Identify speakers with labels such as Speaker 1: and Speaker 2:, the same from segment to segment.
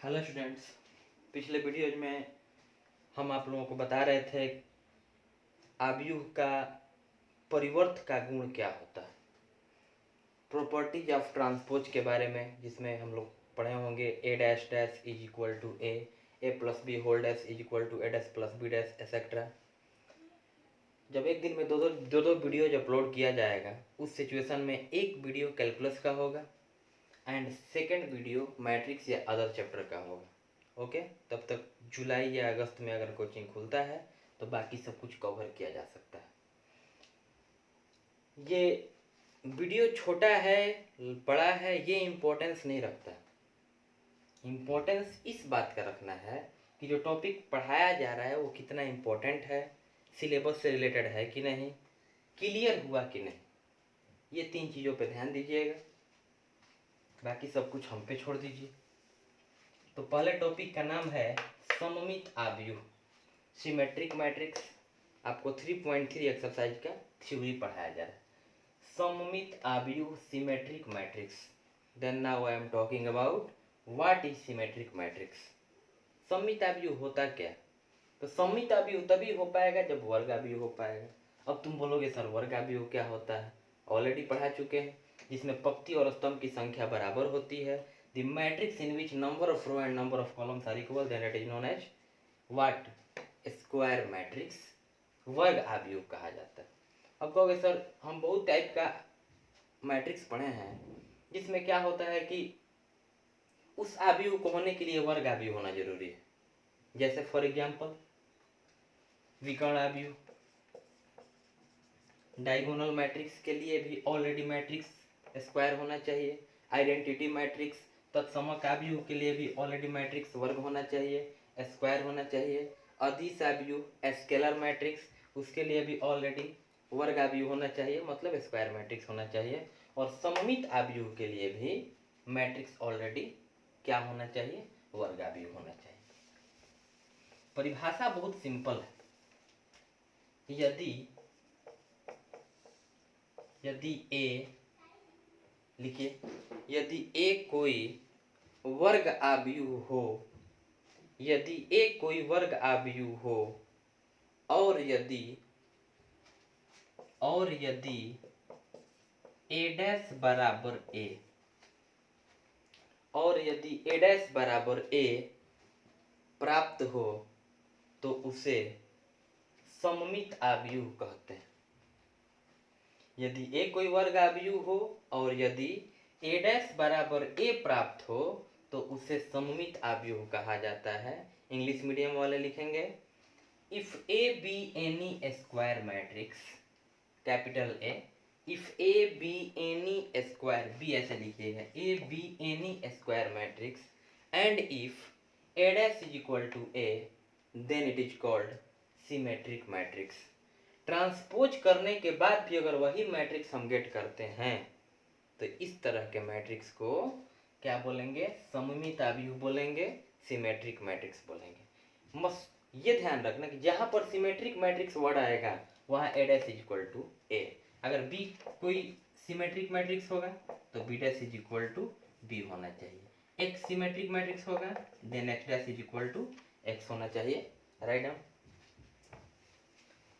Speaker 1: Hello students, पिछले videos में हम आप लोगों को बता रहे थे आव्यूह का परिवर्त का गुण क्या होता है, प्रॉपर्टीज ऑफ ट्रांसपोज के बारे में, जिसमें हम लोग पढ़े होंगे A dash dash is equal to A plus B whole dash is equal to A dash plus B dash etcetera. जब एक दिन में दो दो वीडियोज अपलोड किया जाएगा, उस सिचुएशन में एक वीडियो कैलकुलस का होगा एंड सेकेंड वीडियो मैट्रिक्स या अदर चैप्टर का होगा। ओके, तब तक जुलाई या अगस्त में अगर कोचिंग खुलता है तो बाकी सब कुछ कवर किया जा सकता है। ये वीडियो छोटा है बड़ा है ये इम्पोर्टेंस नहीं रखता। इम्पोर्टेंस इस बात का रखना है कि जो टॉपिक पढ़ाया जा रहा है वो कितना इम्पोर्टेंट है, सिलेबस से रिलेटेड है कि नहीं, क्लियर हुआ कि नहीं। ये तीन चीज़ों पे ध्यान दीजिएगा, बाकी सब कुछ हम पे छोड़ दीजिए। तो पहले टॉपिक का नाम है सममित आव्यूह, सिमेट्रिक मैट्रिक्स। आपको 3.3 एक्सरसाइज का थ्योरी पढ़ाया जा रहा है, सममित आव्यूह symmetric matrix. Then now I am talking about what is symmetric matrix. सममित आव्यूह होता क्या? तो सममित आव्यूह तभी हो पाएगा जब वर्ग आव्यूह हो पाएगा। अब तुम बोलोगे सर वर्ग आव्यूह क्या होता है, ऑलरेडी पढ़ा चुके हैं, जिसमें पंक्ति और स्तंभ की संख्या बराबर होती है। The matrix in which number of row and number of columns are equal, then it is known as what, square matrix, वर्ग आव्यूह कहा जाता है। अब कहोगे सर हम बहुत टाइप का मैट्रिक्स पढ़े हैं जिसमें क्या होता है कि उस आव्यूह को होने के लिए वर्ग आव्यूह होना जरूरी है। जैसे फॉर एग्जांपल विकर्ण आव्यूह, डायगोनल मैट्रिक्स के लिए भी ऑलरेडी मैट्रिक्स स्क्वायर होना चाहिए। आइडेंटिटी मैट्रिक्स तत्समक आव्यूह के लिए भी ऑलरेडी मैट्रिक्स वर्ग होना चाहिए, स्क्वायर होना चाहिए। अदिश आव्यूह स्केलर मैट्रिक्स, उसके लिए भी ऑलरेडी वर्ग आव्यूह होना चाहिए, मतलब स्क्वायर मैट्रिक्स होना चाहिए। और सममित आव्यूह के लिए भी मैट्रिक्स ऑलरेडी क्या होना चाहिए, वर्ग आव्यूह होना चाहिए। परिभाषा बहुत सिंपल है। यदि ए लिखिए, यदि ए कोई वर्ग आव्यूह हो, यदि ए कोई वर्ग आव्यूह हो और यदि ए डैश बराबर ए, और यदि ए डैश बराबर ए प्राप्त हो तो उसे सममित आव्यूह कहते हैं। यदि ए कोई वर्ग आव्यूह हो और यदि ए डैश बराबर ए प्राप्त हो तो उसे सममित आव्यूह कहा जाता है। इंग्लिश मीडियम वाले लिखेंगे if A be any square matrix, capital A, if A be any square, be ऐसे लिखिएगा, A be any square matrix and if A dash is equal to A, then it is called symmetric matrix. Transpose करने के बाद भी अगर वही matrix हम gate करते हैं तो इस तरह के मैट्रिक्स को क्या बोलेंगे, सममित आव्यूह बोलेंगे, सिमेट्रिक मैट्रिक्स बोलेंगे। बस ये ध्यान रखना कि जहां पर सिमेट्रिक मैट्रिक्स वर्ड आएगा वहां A dash is equal to A. अगर बी कोई सिमेट्रिक मैट्रिक्स होगा तो B dash is equal to B होना चाहिए। एक्स सिमेट्रिक मैट्रिक्स होगा then X dash is equal to X होना चाहिए। Right down.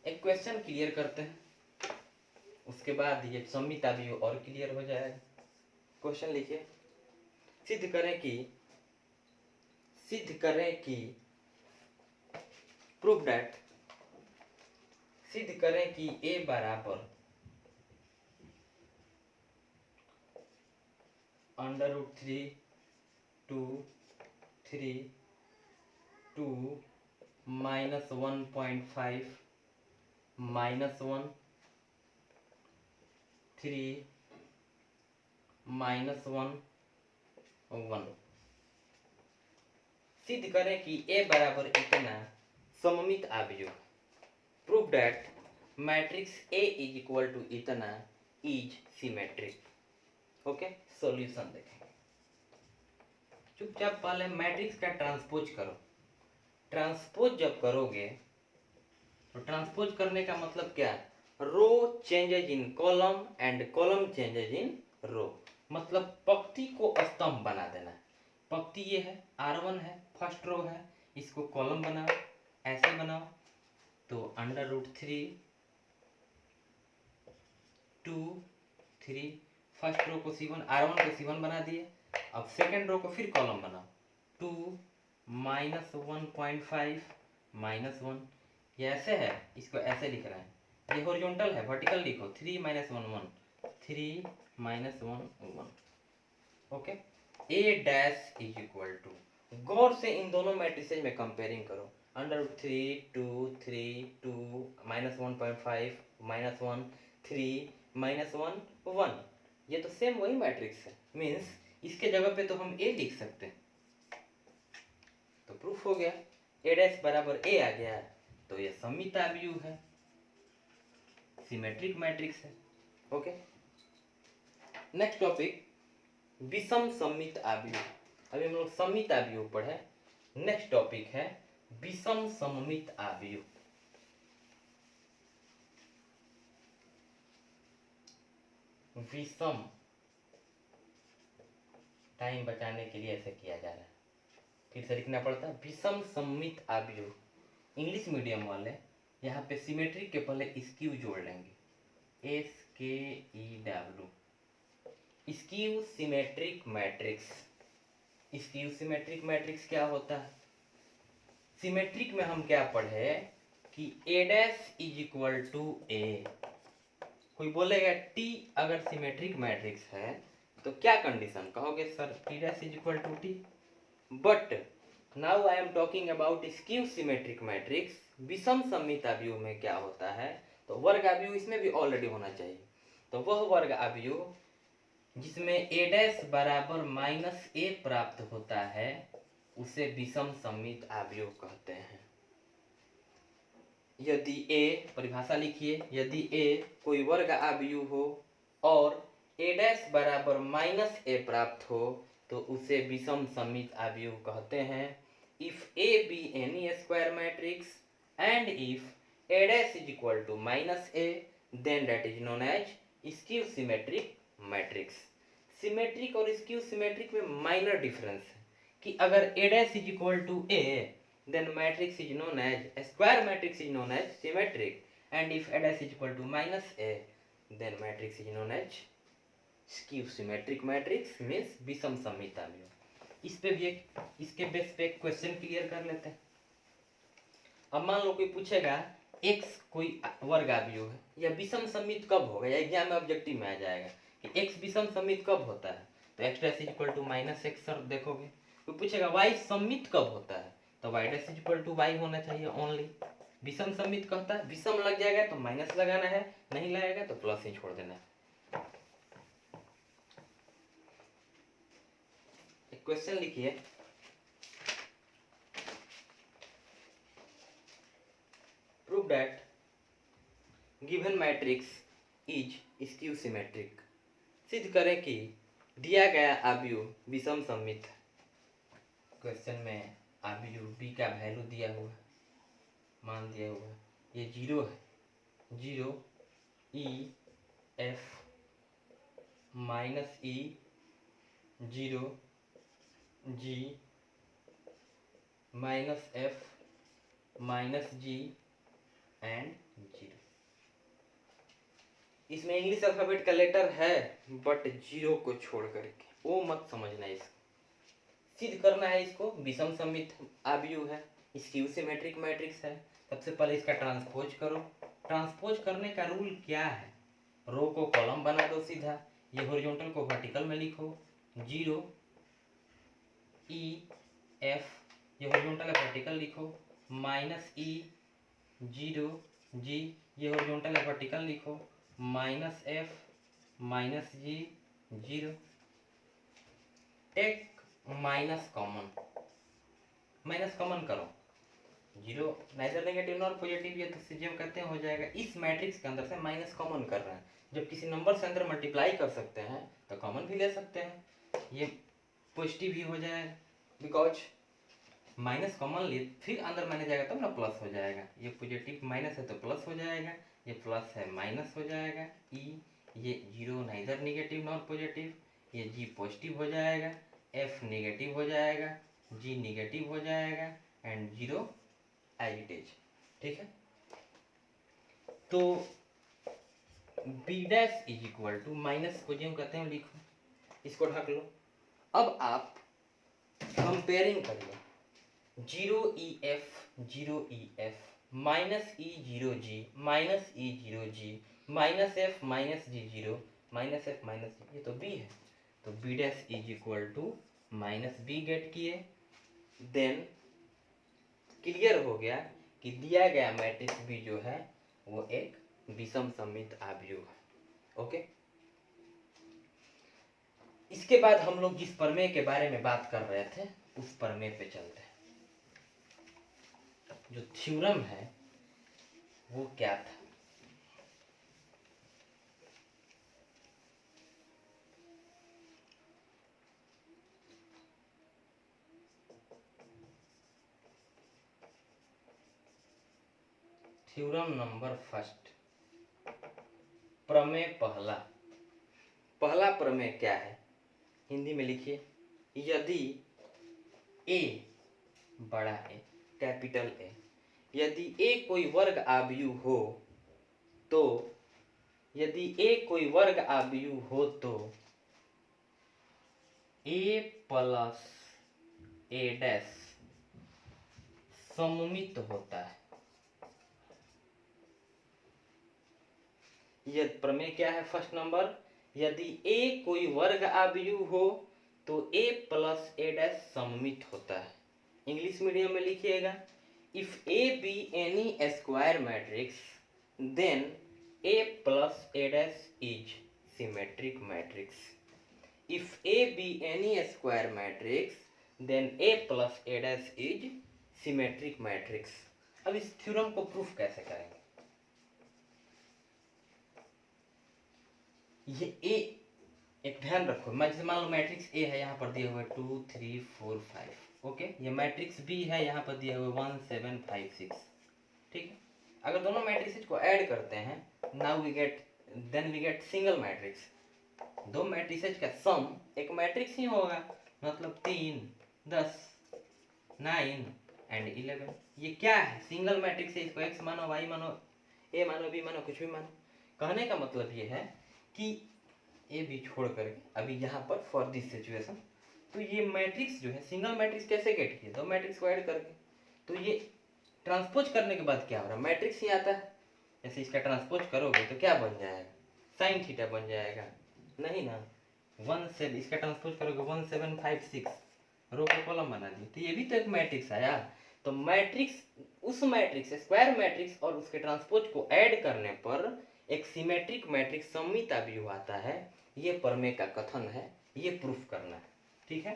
Speaker 1: एक क्वेश्चन क्लियर करते हैं, उसके बाद ये सममित आव्यूह और क्लियर हो जाएगा। क्वेश्चन लिखिए, सिद्ध करें कि प्रूव दैट, सिद्ध करें कि ए बराबर √3 2 3 2 -1.5 -1 3 -1 1। सिद्ध करें कि ए बराबर इतना सममित आव्यूह। Prove that matrix A is equal to इतना इज सिमेट्रिक। ओके, सॉल्यूशन देखेंगे। चुपचाप पहले मैट्रिक्स का ट्रांसपोज करो। ट्रांसपोज जब करोगे तो ट्रांसपोज करने का मतलब क्या, row changes in column and column changes in row, मतलब पंक्ति को स्तंभ बना देना। पंक्ति ये है, R1 है, फर्स्ट रो है, इसको कॉलम बनाओ, ऐसे बनाओ, तो √3 2 3, फर्स्ट रो को C1, R1 को C1 बना दिए। अब सेकेंड रो को फिर कॉलम बनाओ, 2 -1.5 -1, ये ऐसे है, इसको ऐसे लिख रहे हैं, ये हॉरिजॉन्टल है, वर्टिकल लिखो, 3 - 1 1, 3 - 1 1, okay. A' is equal to, गौर से इन दोनों मैट्रिसेज में कंपेयरिंग करो, √3 2 3 2 -1.5 -1 3 -1 1, ये तो सेम वही मैट्रिक्स है, मीन्स इसके जगह पे तो हम A लिख सकते हैं, तो प्रूफ हो गया, A' बराबर A आ गया, तो ये सममित आव्यूह है, सिमेट्रिक मैट्रिक्स है, ओके। नेक्स्ट टॉपिक, विषम सममित आव्यूह। अभी हम लोग सममित आव्यूह पढ़े, नेक्स्ट टॉपिक है विषम सममित आव्यूह। विषम, टाइम बचाने के लिए ऐसे किया जा रहा है, फिर से लिखना पड़ता है, विषम सममित आव्यूह। इंग्लिश मीडियम वाले यहाँ पे सिमेट्रिक के पहले स्क्यू जोड़ लेंगे, SKEW, skew symmetric matrix. Skew symmetric matrix क्या होता है? सिमेट्रिक में हम क्या पढ़े कि A' is equal to A। कोई बोलेगा T अगर सिमेट्रिक मैट्रिक्स है तो क्या कंडीशन, कहोगे sir T' is equal to T, but now I am talking about skew symmetric matrix. विषम सममित आव्यूह में क्या होता है, तो वर्ग आव्यूह इसमें भी ऑलरेडी होना चाहिए, तो वह वर्ग आव्यूह जिसमें A' बराबर -A प्राप्त होता है उसे विषम सममित आव्यूह कहते हैं। यदि A, परिभाषा लिखिए, यदि A कोई वर्ग आव्यूह हो और A' बराबर -A प्राप्त हो तो उसे विषम सममित आव्यूह कहते हैं। If A be any square matrix and if A' is equal to -A, then that is known as skew symmetric matrix। Symmetric और स्क्यू सिमेट्रिक में माइनर डिफरेंस है कि अगर A' is equal to A, then matrix is known as, a square matrix is known as symmetric, and if A' is equal to -A, then matrix is known as skew symmetric matrix, means विषम सममित आव्यूह। इस पे भी इसके base पे एक question clear कर लेते हैं। अब मान लो कोई पूछेगा x कोई वर्ग आव्यूह है, या विषम सममित कब होगा, या एग्जाम में ऑब्जेक्टिव में आ जाएगा कि x विषम सममित कब होता है, तो x' is equal to -x sir देखोगे। कोई पूछेगा y सममित कब होता है, तो y' is equal to y होना चाहिए ओनली। विषम सममित कहता है, विषम लग जाएगा तो माइनस लगाना है, नहीं लगेगा तो प्लस ही छोड़ देना है। एक क्वेश्चन लिखिए, prove that given matrix is skew symmetric. सिद्ध करें कि दिया गया आव्यूह विषम सममित है। क्वेश्चन में आव्यूह b का वैल्यू दिया हुआ है, मान दिया हुआ है, ये 0 है, 0 E F -E 0 G -F -G and 0। इसमें इंग्लिश अल्फाबेट का लेटर है बट 0 को छोड़ करके, वो मत समझना। इसको सिद्ध करना है, इसको विषम सममित आव्यूह है, स्क्यू सिमेट्रिक मैट्रिक्स है। सबसे पहले इसका ट्रांसपोज करो। ट्रांसपोज करने का रूल क्या है, रो को कॉलम बना दो सीधा, ये हॉरिजॉन्टल को वर्टिकल में लिखो, 0 E F, ये हॉरिजॉन्टल है वर्टिकल लिखो, -E 0 G, ये हॉरिजॉन्टल है वर्टिकल लिखो, -F -G 0। Take minus common, minus common करो, 0 नाइदर नेगेटिव नॉर पॉजिटिव, ये तो सीजीएम कहते हैं, हो जाएगा। इस मैट्रिक्स के अंदर से माइनस कॉमन कर रहे हैं, जब किसी नंबर से अंदर मल्टीप्लाई कर सकते हैं तो कॉमन भी ले सकते हैं, ये पॉजिटिव ही हो जाएगा, बिकॉज माइनस कॉमन ले फिर अंदर माने जाएगा तब ना प्लस हो जाएगा। ये पॉजिटिव माइनस है तो प्लस हो जाएगा, ये प्लस है माइनस हो जाएगा। ई ये 0 नाइदर नेगेटिव नॉर पॉजिटिव, ये जी पॉजिटिव हो जाएगा, एफ निगेटिव हो जाएगा, जी निगेटिव हो जाएगा and zero as it is. ठीक है, तो B dash is equal to minus को जो कहते हैं लिखो, इसको ढक लो। अब आप कंपेयरिंग करिए, zero E F minus E zero G minus E zero G minus F minus G zero minus F minus G, ये तो बी है, तो B dash is equal to minus B get किए। देन क्लियर हो गया कि दिया गया मैट्रिक्स बी जो है वो एक विषम सममित आव्यूह है। ओके, इसके बाद हम लोग जिस प्रमेय के बारे में बात कर रहे थे उस प्रमेय पे चलते हैं। जो थ्योरम है वो क्या था? थ्योरम नंबर फर्स्ट, प्रमेय पहला। पहला प्रमेय क्या है? हिंदी में लिखिए, यदि ए बड़ा ए कैपिटल ए, यदि ए कोई वर्ग आव्यूह हो तो, यदि ए कोई वर्ग आव्यूह हो तो ए प्लस ए डैश सममित होता है। यह प्रमेय क्या है? फर्स्ट नंबर, यदि ए कोई वर्ग आव्यूह हो तो ए प्लस ए डैश सममित होता है। इंग्लिश मीडियम में लिखिएगा, if A be any square matrix then A plus A dash is symmetric matrix. If A be any square matrix then A plus A dash is symmetric matrix. अब इस theorem को proof कैसे करेंगे? ये ए, एक ध्यान रखो, मैं जैसे मान लो मैट्रिक्स ए है, यहाँ पर दिए हुए 2 3 4 5, ओके। ये मैट्रिक्स बी है, यहाँ पर दिए हुए 1 7 5 6, ठीक है। अगर दोनों मैट्रिक्स को ऐड करते हैं, now we get, then we get single matrix. दो मैट्रिक्स का सम एक मैट्रिक्स ही होगा, मतलब 3 10 9 एंड 11। ये क्या है? सिंगल मैट्रिक्स है, इसको एक्स मानो, वाई मानो, ए मानो, बी मानो, कुछ भी मानो। कहने का मतलब ये है कि ए बी छोड़ करके अभी यहाँ पर फॉर दिस सिचुएशन, तो ये मैट्रिक्स जो है सिंगल मैट्रिक्स कैसे गेट किया? दो मैट्रिक्स को ऐड करके। तो ये ट्रांसपोज करने के बाद क्या हो रहा है? मैट्रिक्स ही आता है। जैसे इसका ट्रांसपोज करोगे तो क्या बन जाएगा? साइन थीटा बन जाएगा, नहीं ना। 1 से इसका ट्रांसपोज करोगे 1 7 5 6, रो को कॉलम बना दी, तो ये भी तो एक मैट्रिक्स आया। तो मैट्रिक्स, उस मैट्रिक्स स्क्वायर मैट्रिक्स और उसके ट्रांसपोज को ऐड करने पर एक सिमेट्रिक मैट्रिक्स सममित आव्यूह आता है। ये प्रमेय का कथन है, ये प्रूफ करना है, ठीक है।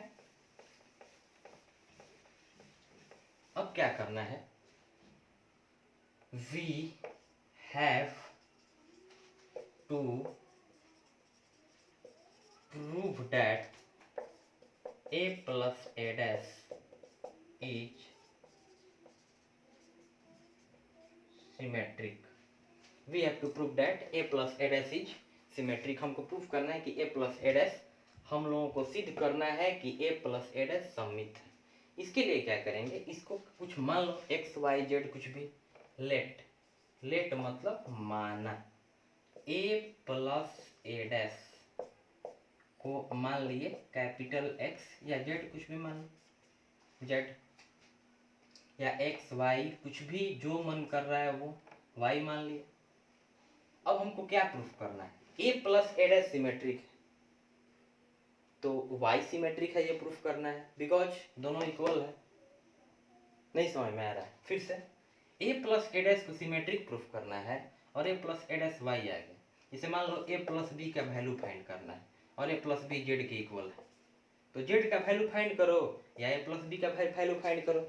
Speaker 1: अब क्या करना है? We have to prove that A plus A dash is symmetric. We have to prove that A plus A dash is symmetric. हमको प्रूफ करना है कि ए प्लस ए डैश, हम लोगों को सिद्ध करना है कि ए प्लस ए डैश सममित है। इसके लिए क्या करेंगे? इसको कुछ मान लो, एक्स वाई जेड कुछ भी, लेट, लेट मतलब माना, ए प्लस ए डैश को मान लिए कैपिटल एक्स या जेड, कुछ भी मान लो, जेड या एक्स वाई, कुछ भी जो मन कर रहा है वो वाई मान लिए। अब हमको क्या प्रूफ करना है? ए प्लस ए डैश सिमेट्रिक है तो वाई सिमेट्रिक है, ये प्रूफ करना है, बिकॉज दोनों इक्वल है। नहीं समझ में आ रहा है? फिर से, ए प्लस ए डैश को सिमेट्रिक प्रूफ करना है और ए प्लस ए डैश वाई आ गया। जैसे मान लो ए प्लस बी का वैल्यू फाइंड करना है और ए प्लस बी जेड के इक्वल है, तो जेड का वैल्यू फाइंड करो या ए प्लस बी का वैल्यू फाइंड करो,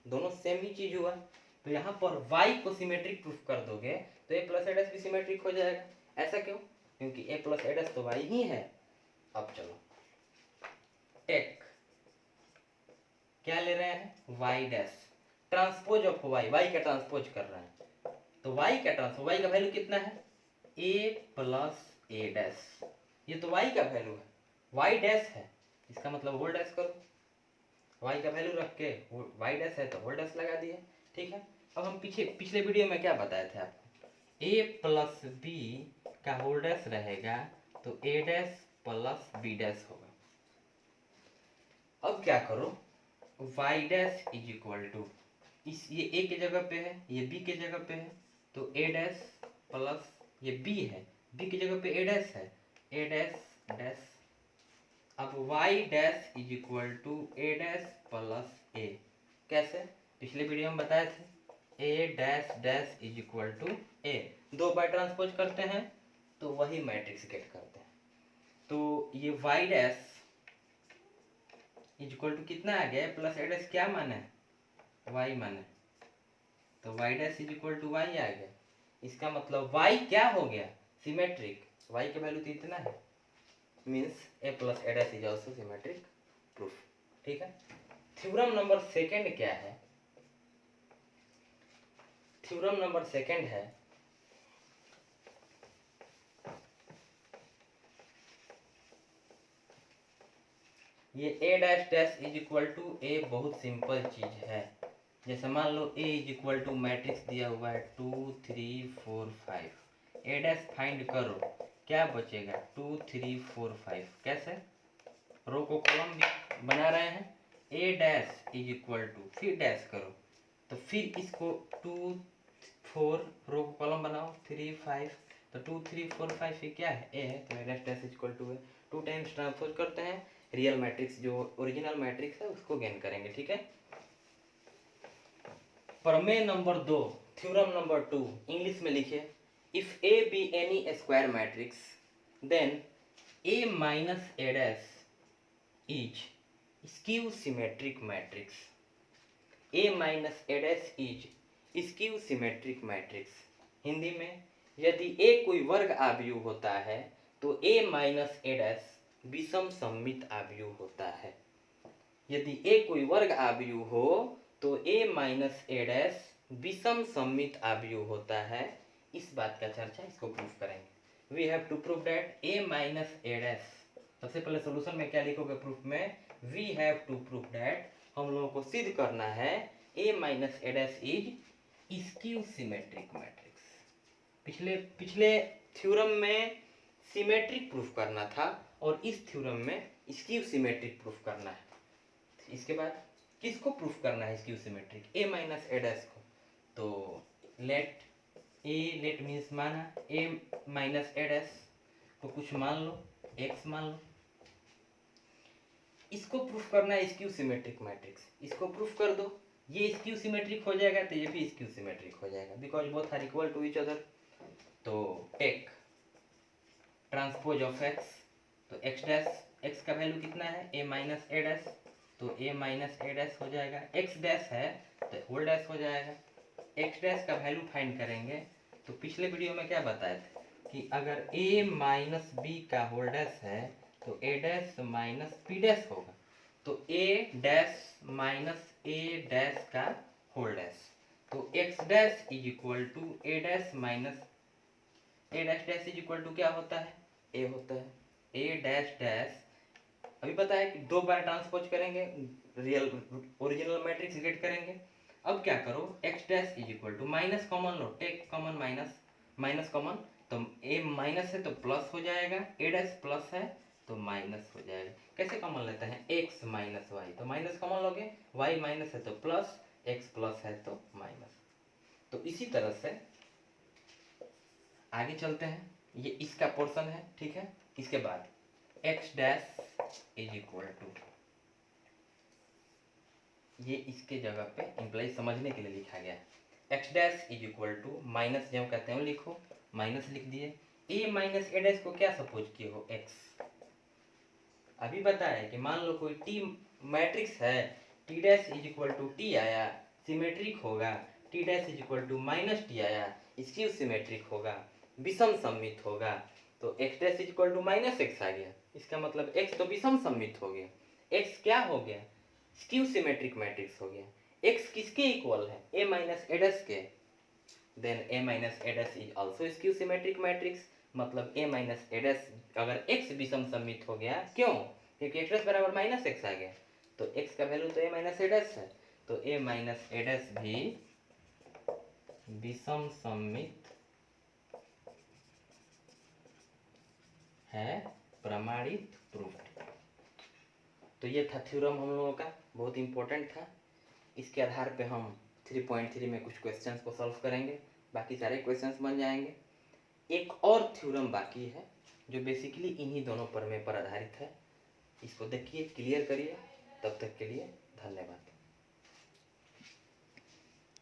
Speaker 1: दोनों सेम ही चीज हुआ। तो यहाँ पर y को सिमेट्रिक प्रूफ कर दोगे तो ए प्लस ए डैश भी सिमेट्रिक हो जाएगा। ऐसा क्यों? क्योंकि ए प्लस ए डैश तो y ही है। अब चलो टेक, क्या ले रहे हैं? y dash, transpose of y, y का ट्रांसपोज कर रहे हैं, तो y का ट्रांसपोज, y का वैल्यू कितना है? a प्लस ए डैश, ये तो y का वैल्यू है, y डैश है इसका मतलब होल डैश करो, y का वैल्यू रख के y डैश है तो होल डैश लगा दिए, ठीक है। अब हम पिछले वीडियो में क्या बताए थे आपको, a प्लस बी का होल डैश रहेगा तो a dash plus b dash होगा। अब क्या करो, y dash is equal to ये a के जगह पे है, ये b के जगह पे है, तो a डैश प्लस ये b है, b की जगह पे a डैश है, a डैश डैश। अब y dash is equal to a dash plus a। कैसे, पिछले वीडियो में बताए थे a dash dash is equal to a, दो बार ट्रांसपोज करते हैं तो वही मैट्रिक्स गेट करते हैं। तो ये y dash is equal to कितना आ गया, प्लस a डैश क्या माने, y माने, तो y dash is equal to y आ गया। इसका मतलब y क्या हो गया, सिमेट्रिक, y की वैल्यू तो इतना है, means a plus a dash is also symmetric proof, ठीक है। थ्योरम नंबर सेकंड क्या है, थ्योरम नंबर सेकंड है ये a dash dash is equal to a, बहुत सिंपल चीज है। जैसे मान लो a is equal to matrix दिया हुआ है 2 3 4 5, a डैश फाइंड करो, क्या बचेगा 2 3 4 5। कैसे, रो को कॉलम भी बना रहे हैं, a dash is equal to फिर डैश करो, तो फिर इसको 2 4 रो को कॉलम बनाओ 3 5, तो 2 3 4 5 ये क्या है, a है, तो a dash dash is equal to है। 2 टाइम्स ट्रांसपोज करते हैं, रियल मैट्रिक्स जो ओरिजिनल मैट्रिक्स है उसको गेन करेंगे, ठीक है। प्रमेय नंबर 2, थ्योरम नंबर 2, इंग्लिश में लिखिए, if a be any square matrix then a minus a dash is skew symmetric matrix, a minus a dash is skew symmetric matrix. Hindi में, यदि a कोई वर्ग आव्यूह होता है तो a माइनस a डैश विषम सममित आव्यूह होता है। यदि a कोई वर्ग आव्यूह हो तो a माइनस a डैश विषम सममित आव्यूह होता है। इस बात का चर्चा, इसको प्रूफ करेंगे। We have to prove that a minus a dash, सबसे पहले सॉल्यूशन में क्या लिखोगे प्रूफ में, we have to prove that, हम लोगों को सिद्ध करना है a minus a dash is skew symmetric matrix. पिछले थ्योरम में सिमेट्रिक प्रूफ करना था और इस थ्योरम में स्क्यू सिमेट्रिक प्रूफ करना है। इसके बाद किसको प्रूफ करना है skew symmetric, a minus a dash को, तो लेट मीन्स माना a माइनस a डैश को कुछ मान लो, x मान लो, इसको प्रूफ करना है स्क्यू सिमेट्रिक मैट्रिक्स। इसको प्रूफ कर दो, ये स्क्यू सिमेट्रिक हो जाएगा तो ये भी स्क्यू सिमेट्रिक हो जाएगा, because both are equal to each other. तो टेक ट्रांसपोज ऑफ x, तो x डैश, x का वैल्यू कितना है a माइनस a डैश, तो a माइनस a डैश हो जाएगा, x डैश है तो होल डैश हो जाएगा। x डैश का वैल्यू फाइंड करेंगे, तो पिछले वीडियो में क्या बताए थे कि अगर a माइनस b का होल डैश है तो a dash minus b dash होगा, तो a dash minus a dash का होल डैश, तो x dash is equal to a dash minus a dash dash is equal to क्या होता है, a होता है, a डैश डैश। अभी पता है कि दो बार ट्रांसपोज करेंगे, रियल ओरिजिनल मैट्रिक्स गेट करेंगे। अब क्या करो, x dash is equal to minus common लो, take common minus, minus common, तो a माइनस है तो प्लस हो जाएगा, a डैश प्लस है तो माइनस हो जाएगा। कैसे कॉमन लेते हैं, x माइनस वाई, तो माइनस कॉमन लोगे, y माइनस है तो प्लस, x प्लस है तो माइनस। तो इसी तरह से आगे चलते हैं, ये इसका पोर्शन है, ठीक है। इसके बाद x dash is equal to, ये इसके जगह पे इम्प्लाई समझने के लिए लिखा गया है, x dash is equal to minus, जब कहते हैं लिखो, माइनस लिख दिए, a माइनस a डैश को क्या सपोज किए हो, x। अभी बताया कि मान लो कोई t मैट्रिक्स है, t dash is equal to t आया, सिमेट्रिक होगा, t dash is equal to minus t आया, स्क्यू सिमेट्रिक होगा, विषम सममित होगा, तो x dash is equal to minus x आ गया। इसका मतलब x तो विषम सममित हो गया, x क्या हो गया, स्क्यू सिमेट्रिक मैट्रिक्स हो गया। x किसके इक्वल है, a माइनस a डैश के, then a minus a dash is also skew symmetric matrix. मतलब a माइनस a डैश, अगर x विषम सममित हो गया, क्यों, क्योंकि एक्स डैश बराबर माइनस एक्स आ गया, तो एक्स का वैल्यू तो ए माइनस ए डैश है, तो ए माइनस ए डैश भी विषम सममित है, प्रमाणित प्रूफ। तो ये था थ्योरम हम लोगों का, बहुत इंपॉर्टेंट था। इसके आधार पे हम 3.3 में कुछ क्वेश्चंस को सॉल्व करेंगे, बाकी सारे क्वेश्चंस बन जाएंगे। एक और थ्योरम बाकी है जो बेसिकली इन्हीं दोनों प्रमेय पर आधारित है। इसको देखिए, क्लियर करिए। तब तक के लिए धन्यवाद।